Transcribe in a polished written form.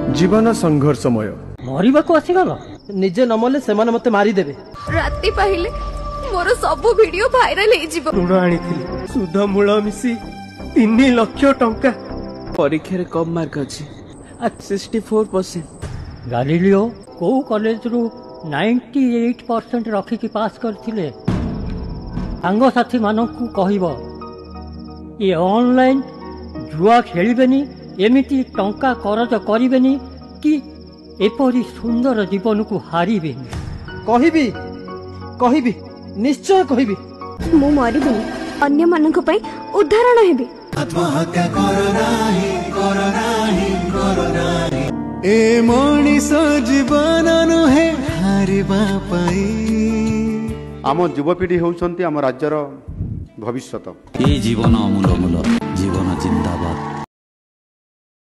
जीवन संघर्षमय मरिबाको आसीगल निजे नमले सेमाने मते मारी देबे। राति पाहिले मोर सब वीडियो वायरल हे जिवो। ऋण आनीथिली सुध मूल मिसी 3 लाख टंका। परीक्षा रे कम मार्क अछि 64%। गालिलियो को कॉलेज रु 98% रखी की पास करथिले। सांग साथी मानकु कहिबो ये ऑनलाइन जुआ खेलिबेनी एमिति टंका करज करिबेनी कि एपरी सुंदर जीवन को हारिबेनी। कहिबी निश्चय कहिबी। मु मरिबिनी अन्य मानक पई उदाहरण हेबी। आत्महत्या ए मनीष जीवन नुहे हारिबा पाई। आम युवपीढ़ी होउछंती आम राज्यर भविष्यत। ये जीवन अमूल जीवन जिंदाबाद।